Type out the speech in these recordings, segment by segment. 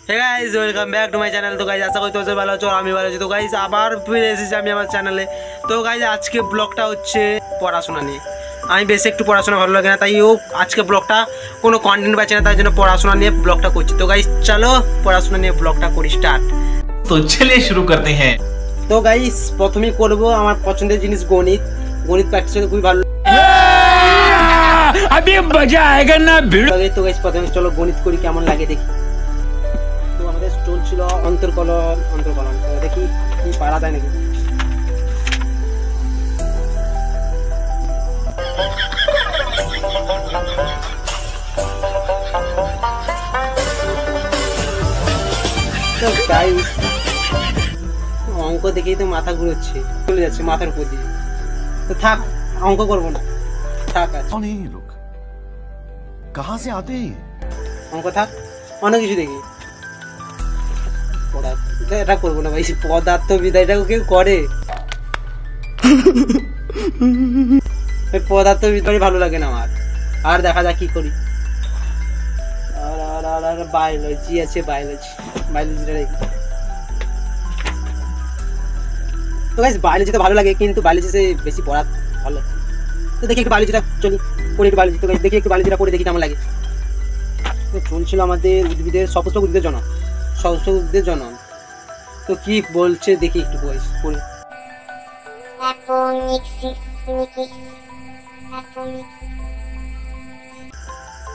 Hey guys welcome back to my channel. तो guys आशा করি তোমরা ভালো আছো, আমি ভালো আছি। তো গাইস আবার ফিরে এসেছি আমি আমার চ্যানেলে। তো গাইস আজকে ব্লগটা হচ্ছে পড়াশোনা নিয়ে। আমি বেশি একটু পড়াশোনা ভালো লাগে না, তাই আজকে ব্লগটা কোনো কন্টেন্ট পাচ্ছি না, তাই জন্য পড়াশোনা নিয়ে ব্লগটা করছি। তো গাইস চলো পড়াশোনা নিয়ে ব্লগটা করি স্টার্ট। तो चलिए शुरू करते हैं। তো গাইস প্রথমেই করব আমার পছন্দের জিনিস গণিত। গণিত প্র্যাকটিস করতে খুবই ভালো अभी मजा आएगा ना भिड़। লাগে। তো গাইস প্রথমে চলো গণিত করি কেমন লাগে দেখি। তো আমাদের চলছিল অন্তর্কলন। তো দেখি কি পারা যায় নাকি। তো গাইস অঙ্ক দেখেই তো মাথা ঘুরছে, চলে যাচ্ছে মাথার উপর দিয়ে। তো থাক অঙ্ক করবো না, থাক আছে। कौन है ये लोग? कहाँ से आते हैं? অঙ্ক থাক, অনেক কিছু দেখি। এটা করবো না ভাই, পদার্থবিদ্যাটাও কেউ করে? পদার্থবিদ্যাই ভালো লাগে না আমার। আর দেখা যাক কি করি। আর বায়োলজি আছে, বায়োলজিটা দেখি। তো গাইস বায়োলজি তো ভালো লাগে, কিন্তু বায়োলজিতে বেশি পড়া ভালো লাগে। তো দেখি একটু বায়োলজিটা চলি পড়ি একটু বায়োলজি। তো গাইস দেখি একটু বায়োলজিটা পড়ে দেখি কেমন লাগে। তো চলছিল আমাদের উদ্ভিদের সপুষ্পক উদ্ভিদের জনন। তো কি বলছে দেখি একটু গাইস পড়ে।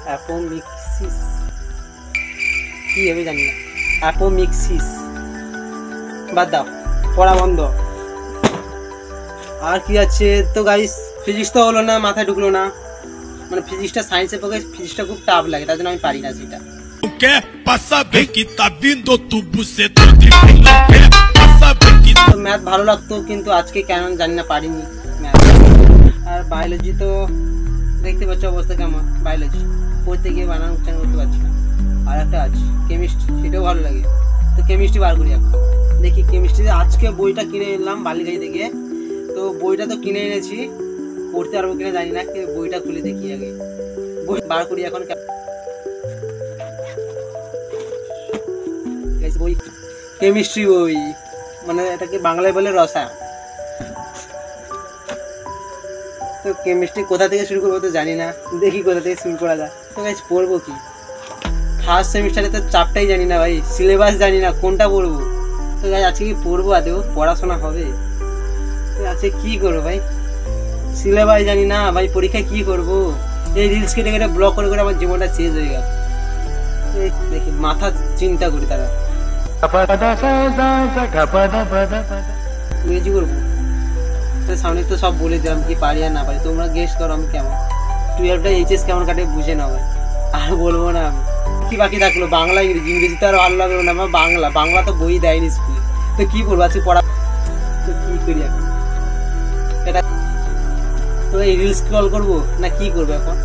অ্যাপোমিক্সিস কি হবে জানি না। অ্যাপোমিক্সিস বাদ দাও, পড়া বন্ধ। আর কি আছে? তো গাইস ফিজিক্স তো হলো না, মাথায় ঢুকলো না। মানে ফিজিক্সটা সায়েন্সের পক্ষে ফিজিক্সটা খুব টাফ লাগে, তার জন্য আমি পারি না সেটা। ম্যাথ ভালো লাগতো, কিন্তু আজকে কেন জানি না পারিনি ম্যাথ। আর বায়োলজি তো দেখতে পাচ্ছ অবস্থা কেমন। বায়োলজি পড়তে গিয়ে বানানো উচ্চারণ করতে পারছি না। আর একটা আছে কেমিস্ট্রি, সেটাও ভালো লাগে। তো কেমিস্ট্রি বার করি এখন দেখি। কেমিস্ট্রিতে আজকে বইটা কিনে এলাম বালিগাড়ি থেকে। তো বইটা তো কিনে এনেছি, পড়তে পারবো কিনা জানি না। বইটা খুলে দেখি আগে, বই বার করি এখন। বই কেমিস্ট্রি বই, মানে এটাকে বাংলায় বলে রসায়ন। তো কেমিস্ট্রি কোথা থেকে শুরু করবো তো জানি না, দেখি কোথা থেকে শুরু করা যায়। তো গাইস পড়বো কি? ফার্স্ট সেমিস্টারে তো চাপটাই জানি না ভাই, সিলেবাস জানি না কোনটা পড়বো। তো গাইস আজকে কি পড়বো? আদেও পড়াশোনা হবে? তো আজকে কি করবো ভাই, সিলেবাস জানি না ভাই। পরীক্ষায় কি করবো? এই রিলস কেটে কেটে ব্লগ করে করে আমার জীবনটা শেষ হয়ে গেল। দেখি মাথা চিন্তা করি তারা ইংরেজি করবো। সামনে তো সব বলে দিলাম কি পারি আর না পারি। তোমরা গেস করো আমি কেমন 12টা এইচএস কেমন কাটে বুঝে নাও ভাই। আর বলবো না আমি। কি বাকি থাকলো? বাংলা ইংরেজি। ইংরেজি তো আর ভালো লাগলো না আমার। বাংলা তো বই দেয়নি স্কুলে। তো কি করবো আজকে পড়া? তো কি করি এখন এটা? তো এই রিলস স্ক্রল করবো না কি করবো এখন?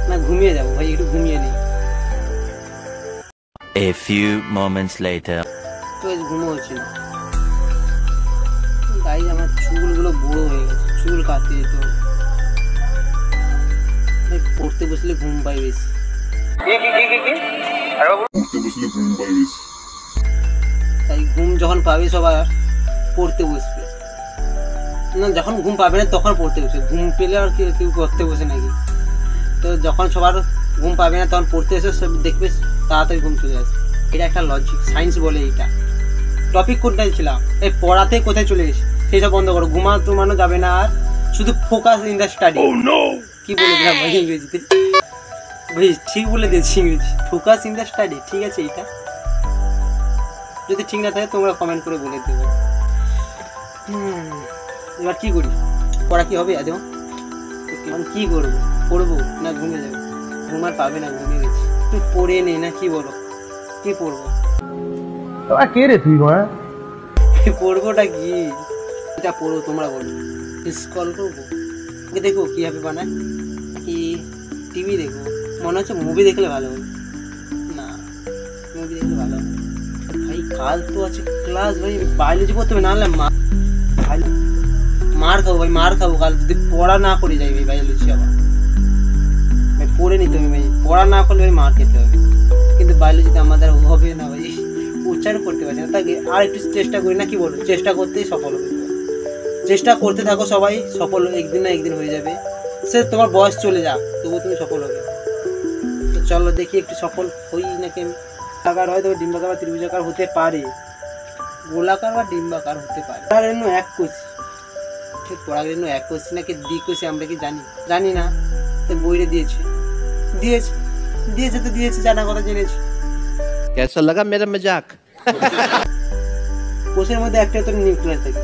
না ঘুমিয়ে যাবো ভাই, একটু ঘুমিয়ে নেই। A few moments later. তো ঘুমো হচ্ছে না গাইস, আমার চুলগুলো বড় হয়ে গেছে, চুল কাটতে যেত। পড়তে বসলে ঘুম পাই বেশি। তাই ঘুম যখন পাবে সবার পড়তে বসবে না, যখন ঘুম পাবে না তখন পড়তে বসবে। ঘুম পেলে আর কেউ পড়তে বসে নাকি? তো যখন সবার ঘুম পাবে না তখন পড়তে এসে সব দেখবে তাড়াতাড়ি ঘুম চলে আসবে। এটা একটা লজিক, সায়েন্স বলে এইটা। টপিক কোনটাই ছিলাম? এই পড়াতে কোথায় চলে গেছি? সেসব বন্ধ করো। ঘুমানো যাবে না, আর শুধু ফোকাস ইন দ্য স্টাডি। কি বলে দিলাম ভাই ইংরেজিতে? ভাই ঠিক বলে দিয়েছি ইংরেজি, ফোকাস ইন দ্য স্টাডি। ঠিক আছে, এটা যদি ঠিক না থাকে তোমরা কমেন্ট করে বলে দেবে। এবার কি করি? পড়া কি হবে আদৌ? কি করবো? পড়বো না ঘুমিয়ে যাবো? ঘুম আর পাবে না, ঘুমিয়ে গেছি। একটু পড়ে নেই না, কি বলো? কি পড়বো? কে রে তুই? পড়বোটা কি? এটা পড়বো তোমরা বলো। স্ক্রল করবো, দেখবো কিভাবে বানায়, কি টিভি দেখবো? মনে হচ্ছে মুভি দেখলে ভালো হবে। না মুভি দেখলে ভালো হবে ভাই। কাল তো আছে ক্লাস ভাই, বায়োলজি পড়তে হবে, না হলে মার খাবো ভাই, মার খাবো কাল যদি পড়া না করে যাই ভাই। বায়োলজি আবার পড়ে নিতে হবে ভাই, পড়া না করলে ভাই মার খেতে হবে। কিন্তু বায়োলজিতে আমাদের হবে না ভাই, উচ্চারণ করতে পারছি না, তাকে আর একটু চেষ্টা করি না, কি বলো, চেষ্টা করতেই সফল হবে। চেষ্টা করতে থাকো সবাই, সফল একদিন না একদিন হয়ে যাবে। সে তোমার বয়স চলে যাক তবু তুমি সফল হবে। তো চলো দেখি একটু সফল হই নাকি আমি। আকার হয় তবে ডিম্বাকার বা ত্রিভুজাকার হতে পারে, গোলাকার বা ডিম্বাকার হতে পারে। পরাগরেণু এক কোষী, ঠিক পরাগরেণু এক কোষী নাকি দ্বিকোষী আমরা কি জানি না, তো বইরে দিয়েছে তো দিয়েছে, জানা কথা জেনেছি। कैसा लगा मेरा मजाक? কোষের মধ্যে একটা তো নিউক্লিয়াস থাকে,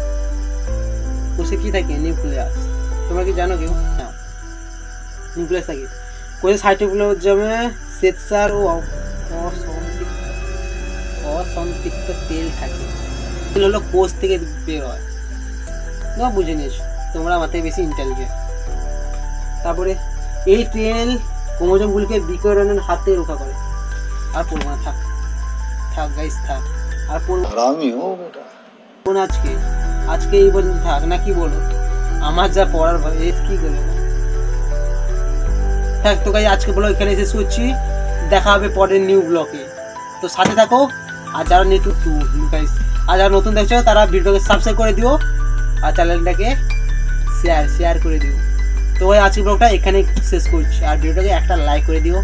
কোষে কি থাকে, নিউক্লিয়াস। তোমরা কি জানো কেউ? না, নিউক্লিয়াস থাকে। কোষে সাইটোপ্লাজমে শ্বেতসার ও অসম্পৃক্ত তেল থাকে। তেল হলো কোষ থেকে বের হয়। তোমরা বুঝে নিয়েছো, তোমরা মাথায় বেশি ইন্টেলিজেন্ট। তারপরে এই তেল ক্রোমোজোমগুলিকে বিকিরণের হাতে রক্ষা করে। আর পড়বো না, থাক গাইস থাক, আর পড়বো না আজকে এই পর্যন্ত থাক, না কি বলো? আমার যা পড়ার ভাই কি করে থাক। তো গাইস আজকে বলো এখানে শেষ করছি, দেখা হবে পরের নিউ ব্লগে। তো সাথে থাকো, আর যারা যারা নতুন দেখছো তারা ভিডিওকে সাবস্ক্রাইব করে দিও আর চ্যানেলটাকে শেয়ার করে দিও। তো ভাই আজকের ব্লগটা এখানে শেষ করছি, আর ভিডিওটাকে একটা লাইক করে দিও।